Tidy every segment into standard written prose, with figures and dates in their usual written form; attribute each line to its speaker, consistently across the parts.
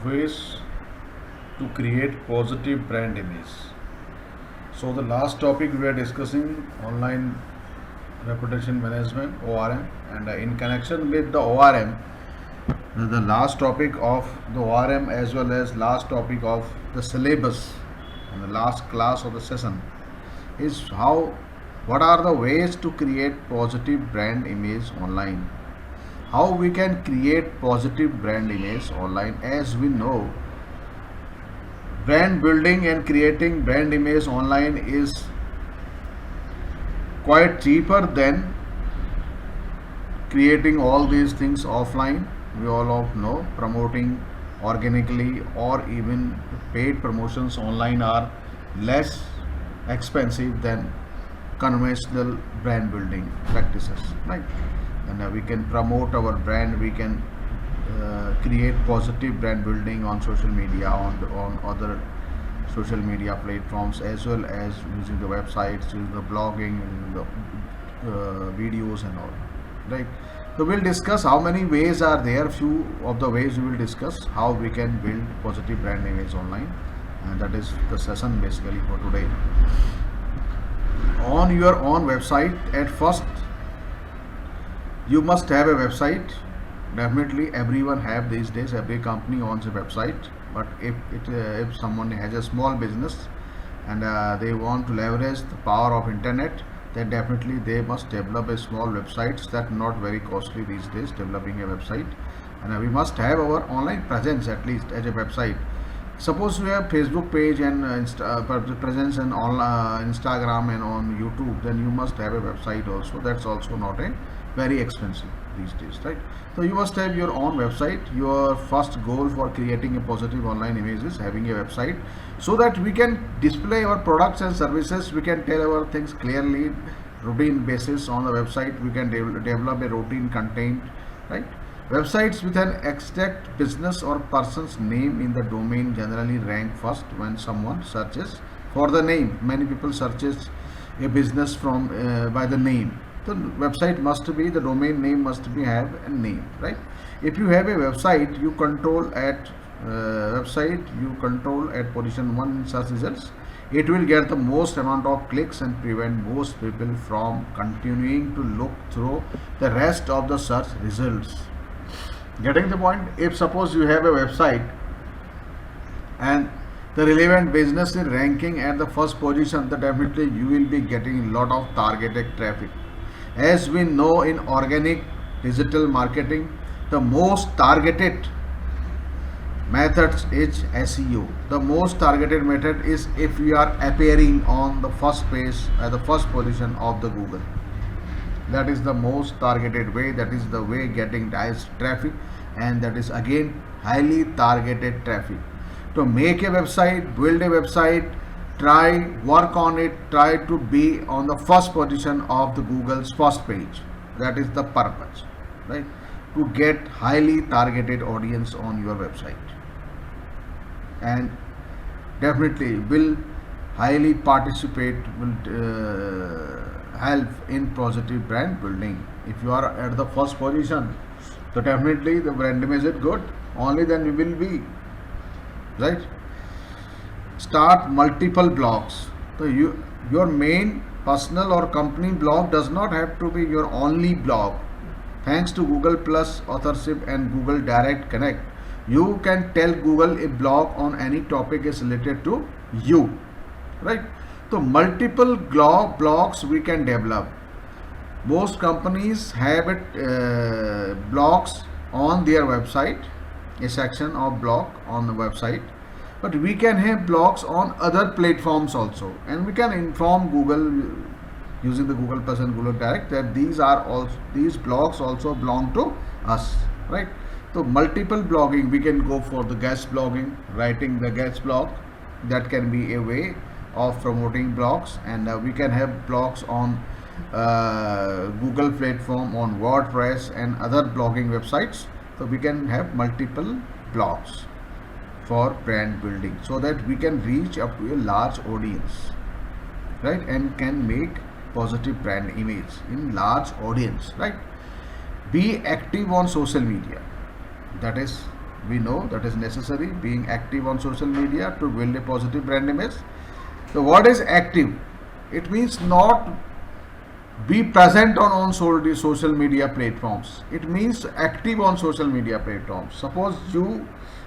Speaker 1: ways to create positive brand image. So the last topic we are discussing online reputation management (ORM), and in connection with the ORM, the last topic of the ORM as well as last topic of the syllabus and the last class of the session is what are the ways to create positive brand image online. How we can create positive brand image online? As we know, brand building and creating brand image online is quite cheaper than creating all these things offline. We all of know promoting organically or even paid promotions online are less expensive than conventional brand building practices, right? And we can promote our brand, we can create positive brand building on social media, on other social media platforms, as well as using the websites, using the blogging, using the videos and all, right? So we'll discuss how many ways are there. Few of the ways we will discuss how we can build positive brand image online, and that is the session basically for today. On your own website, at first you must have a website. Definitely everyone have these days, every company owns a website. But if someone has a small business and they want to leverage the power of internet, then definitely they must develop a small websites. That not very costly these days, developing a website. And we must have our online presence at least as a website. Suppose we have Facebook page and presence and on Instagram and on YouTube, then you must have a website also. That's also not a very expensive these days, right? So you must have your own website. Your first goal for creating a positive online image is having a website, so that we can display our products and services. We can tell our things clearly, routine basis on the website. We can develop a routine content, right? Websites with an exact business or person's name in the domain generally rank first when someone searches for the name. Many people searches a business from by the name. The website must be, the domain name must be have a name, right? If you have a website, you control at position 1 in search results. It will get the most amount of clicks and prevent most people from continuing to look through the rest of the search results. Getting the point? If suppose you have a website and the relevant business is ranking at the first position, then definitely you will be getting a lot of targeted traffic. As we know, in organic digital marketing, the most targeted methods is SEO. The most targeted method is if you are appearing on the first page at the first position of the Google. That is the most targeted way. That is the way getting direct traffic, and that is again highly targeted traffic. To make a website, build a website, work on it, try to be on the first position of the Google's first page. That is the purpose, right? To get highly targeted audience on your website, and definitely will highly participate, will help in positive brand building. If you are at the first position, so definitely the brand image is good. Only then you will be, right? Start multiple blogs. So your main personal or company blog does not have to be your only blog. Thanks to Google Plus authorship and Google Direct Connect, you can tell Google a blog on any topic is related to you, right? So multiple blogs we can develop. Most companies have blogs on their website, a section of blog on the website, but we can have blogs on other platforms also, and we can inform Google using the Google Plus and Google Direct that these blogs also belong to us, right? So multiple blogging, we can go for the guest blogging, writing the guest blog. That can be a way of promoting blogs, and we can have blogs on Google platform, on WordPress and other blogging websites. So we can have multiple blogs for brand building, so that we can reach up to a large audience, right? And can make positive brand image in large audience, right? Be active on social media. That is We know that is necessary, being active on social media to build a positive brand image. So what is active? It means not be present on social media platforms. It means active on social media platforms. Suppose you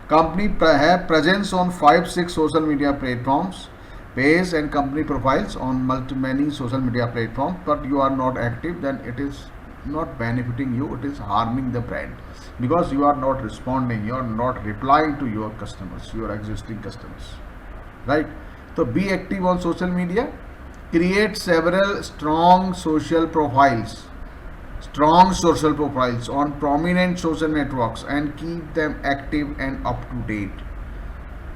Speaker 1: company have presence on 5-6 social media platforms, page and company profiles on many social media platforms, but you are not active, then it is not benefiting you, it is harming the brand, because you are not responding, you are not replying to your customers, your existing customers, right? So be active on social media. Create several strong social profiles on prominent social networks and keep them active and up to date,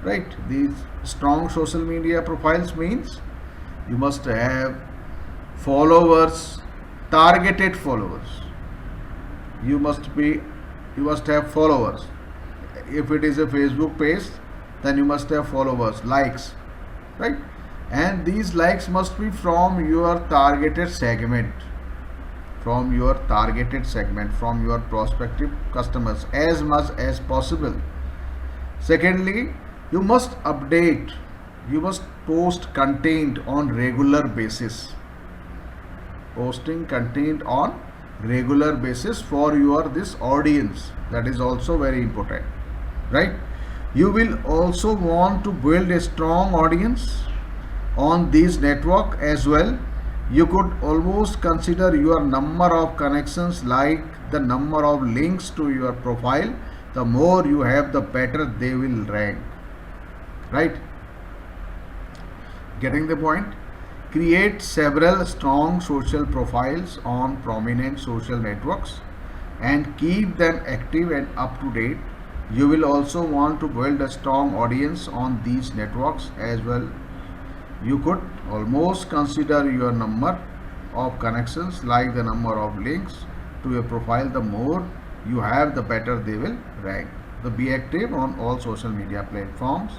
Speaker 1: right? These strong social media profiles means you must have followers, targeted followers. You must have followers. If it is a Facebook page, then you must have followers, likes, right? And these likes must be from your targeted segment, from your prospective customers as much as possible. Secondly, you must post content on regular basis. Posting content on regular basis for your this audience, that is also very important, right? You will also want to build a strong audience on this network as well. You could almost consider your number of connections like the number of links to your profile. The more you have, the better they will rank, right? Getting the point? Create several strong social profiles on prominent social networks and keep them active and up to date. You will also want to build a strong audience on these networks as well. You could almost consider your number of connections like the number of links to your profile. The more you have, the better they will rank. So be active on all social media platforms.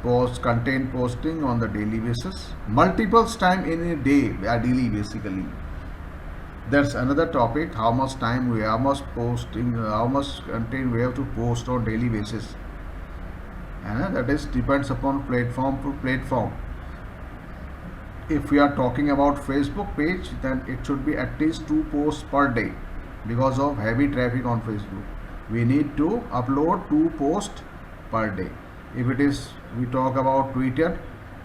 Speaker 1: Post content posting on the daily basis, multiple time in a day, daily basically. That's another topic. How much time we how much content we have to post on daily basis, and that is depends upon platform to platform. If we are talking about Facebook page, then it should be at least 2 posts per day, because of heavy traffic on Facebook. We need to upload 2 posts per day. If it is, we talk about Twitter,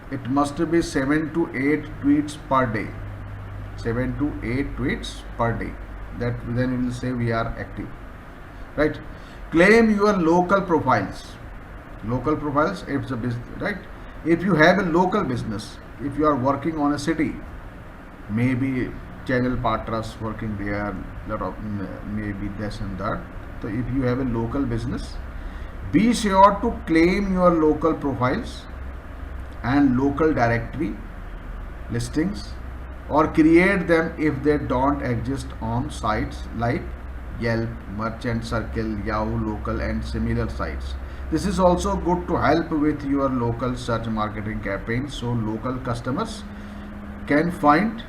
Speaker 1: it must be 7 to 8 tweets per day. 7 to 8 tweets per day. That then we will say we are active, right? Claim your local profiles. Local profiles, it's a business, right? If you have a local business, if you are working on a city, maybe channel partners working there, lot of maybe this and that. So if you have a local business, be sure to claim your local profiles and local directory listings, or create them if they don't exist on sites like Yelp, Merchant Circle, Yahoo Local and similar sites. This is also good to help with your local search marketing campaigns, so local customers can find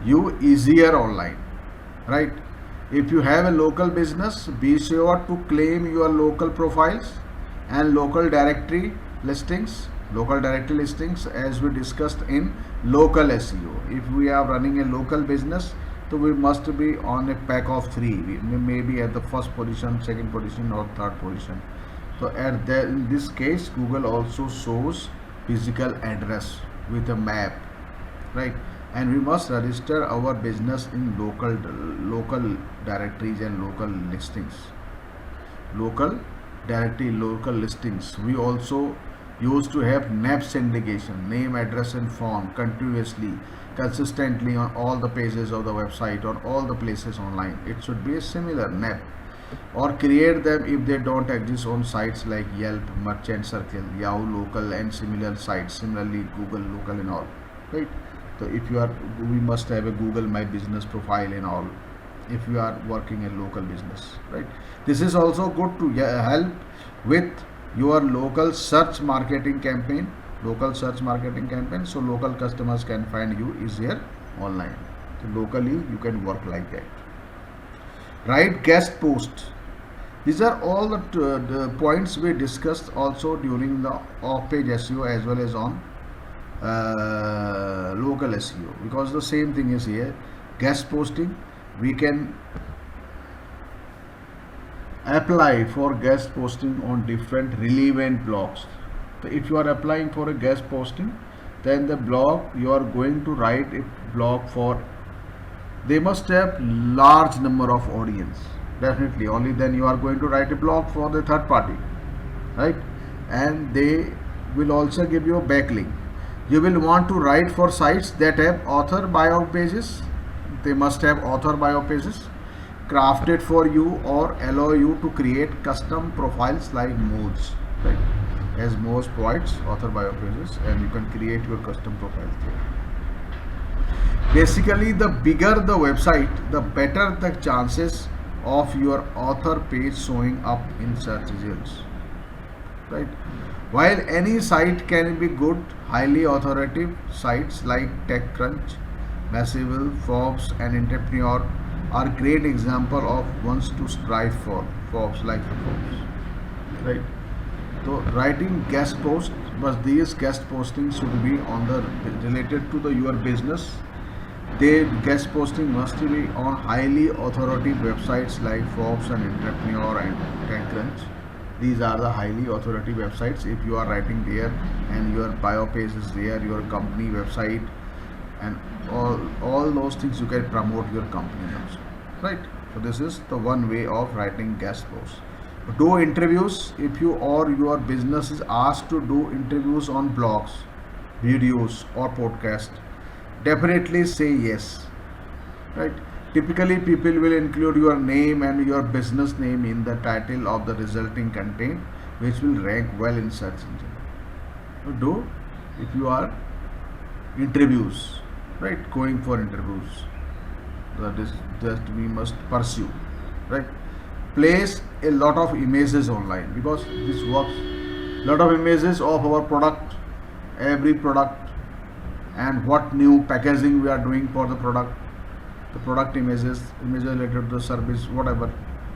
Speaker 1: you easier online, right? If you have a local business, be sure to claim your local profiles and local directory listings. Local directory listings, as we discussed in local SEO. If we are running a local business, so we must be on a pack of 3. We may be at the first position, second position or third position. So in this case, Google also shows physical address with a map, right? And we must register our business in local directories and local listings. Local directory, local listings. We also used to have NAP syndication, name, address and phone, continuously, consistently on all the pages of the website, on all the places online. It should be a similar NAP, or create them if they don't exist on sites like Yelp, Merchant Circle, Yahoo Local and similar sites, similarly Google Local and all, right? So if you are, we must have a Google My Business profile and all, if you are working a local business, right? This is also good to help with your local search marketing campaign, so local customers can find you easier online. So locally you can work like that. Write guest posts. These are all the points we discussed also during the off-page SEO as well as on local SEO, because the same thing is here. Guest posting, we can apply for guest posting on different relevant blogs. So if you are applying for a guest posting, then the blog you are going to write a blog for, they must have large number of audience, definitely only then you are going to write a blog for the third party, right? And they will also give you a backlink. You will want to write for sites that have author bio pages, they must have author bio pages crafted for you or allow you to create custom profiles like Moz, right? As Moz provides author bio pages and you can create your custom profiles there. Basically, the bigger the website, the better the chances of your author page showing up in search results, right? While any site can be good, highly authoritative sites like TechCrunch, Massive, Forbes and Entrepreneur are great example of ones to strive for. Forbes, like Forbes, right? So writing guest posts, but these guest postings should be on the related to the your business. They guest posting must be on highly authoritative websites like Forbes and Entrepreneur and TechCrunch. These are the highly authoritative websites. If you are writing there and your bio page is there, your company website and all those things, you can promote your company also, right? So this is the one way of writing guest posts. Do interviews. If you or your business is asked to do interviews on blogs, videos or podcast, definitely say yes, right? Typically people will include your name and your business name in the title of the resulting content, which will rank well in search engine. So do, if you are interviews, right, going for interviews, that is that we must pursue, right? Place a lot of images online, because this works. Lot of images of our product, every product, and what new packaging we are doing for the product images related to the service, whatever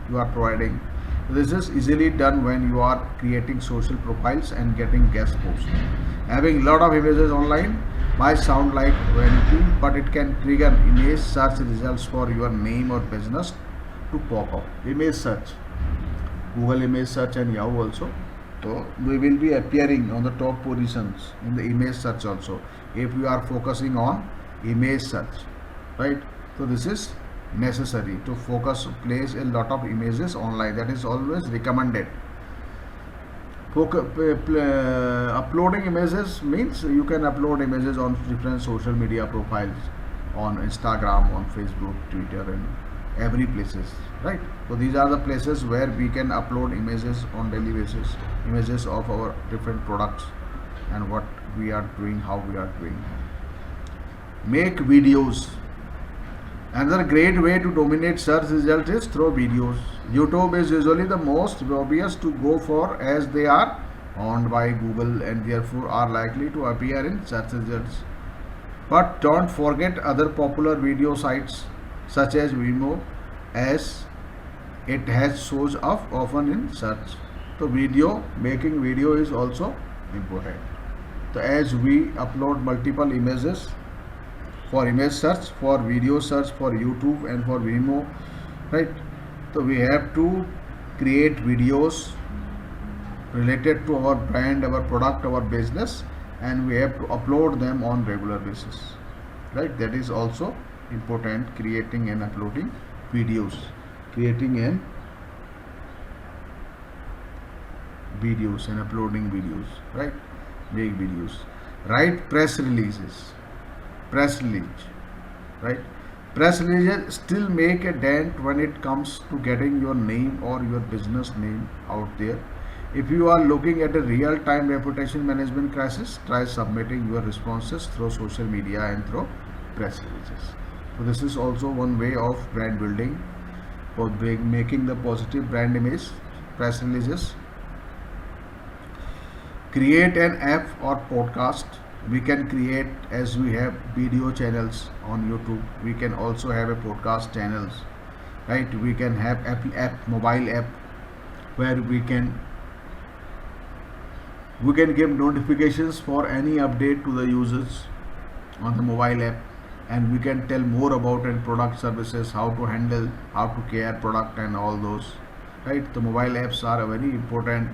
Speaker 1: you are providing. This is easily done when you are creating social profiles and getting guest posts. Having lot of images online might sound like vanity, but it can trigger image search results for your name or business to pop up. Image search, Google image search and Yahoo also. So we will be appearing on the top positions in the image search also, if you are focusing on image search, right? So this is necessary to place a lot of images online. That is always recommended. Uploading images means you can upload images on different social media profiles, on Instagram, on Facebook, Twitter and every places, right? So these are the places where we can upload images on daily basis, images of our different products and what we are doing, how we are doing. Make videos. Another great way to dominate search result is through videos. YouTube is usually the most obvious to go for, as they are owned by Google and therefore are likely to appear in search results. But don't forget other popular video sites such as Vimeo, as it has shows up often in search. So making video is also important. So as we upload multiple images for image search, for video search, for YouTube and for Vimeo, right? So we have to create videos related to our brand, our product, our business, and we have to upload them on regular basis, right? That is also important, creating and uploading videos, and uploading videos, right? Make videos. Write press releases, right? Press releases still make a dent when it comes to getting your name or your business name out there. If you are looking at a real-time reputation management crisis, try submitting your responses through social media and through press releases. So this is also one way of brand building, for making the positive brand image. Press releases. Create an app or podcast. We can create, as we have video channels on YouTube, we can also have a podcast channels, right? We can have mobile app, where we can give notifications for any update to the users on the mobile app, and we can tell more about and product services, how to handle, how to care product and all those, right? The mobile apps are very important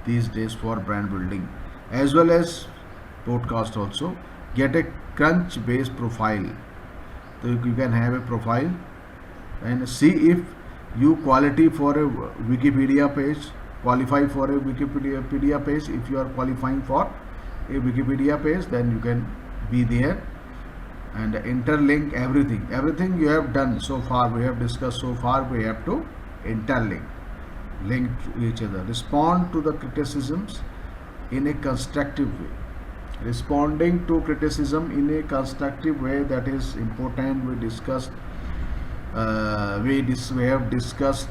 Speaker 1: these days for brand building, as well as podcast also. Get a crunch based profile, so you can have a profile and see if you quality for a Wikipedia page, qualify for a Wikipedia page. If you are qualifying for a Wikipedia page, then you can be there, and interlink everything you have done so far, we have discussed so far, we have to interlink, link to each other. Respond to the criticisms in a constructive way. Responding to criticism in a constructive way, that is important. We discussed we have discussed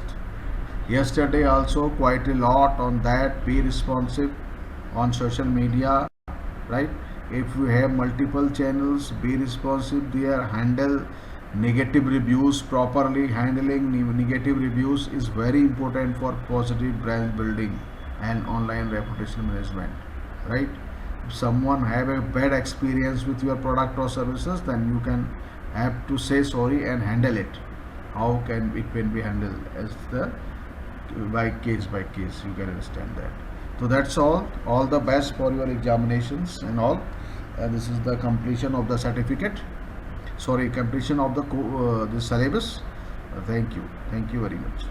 Speaker 1: yesterday also quite a lot on that. Be responsive on social media, right? If you have multiple channels, be responsive there. Handle negative reviews properly. Handling negative reviews is very important for positive brand building and online reputation management, right? If someone have a bad experience with your product or services, then you can have to say sorry and handle it. How can it can be handled as the by case, you can understand that. So that's all the best for your examinations and all. This is the completion of the certificate, sorry, completion of the syllabus. Thank you very much.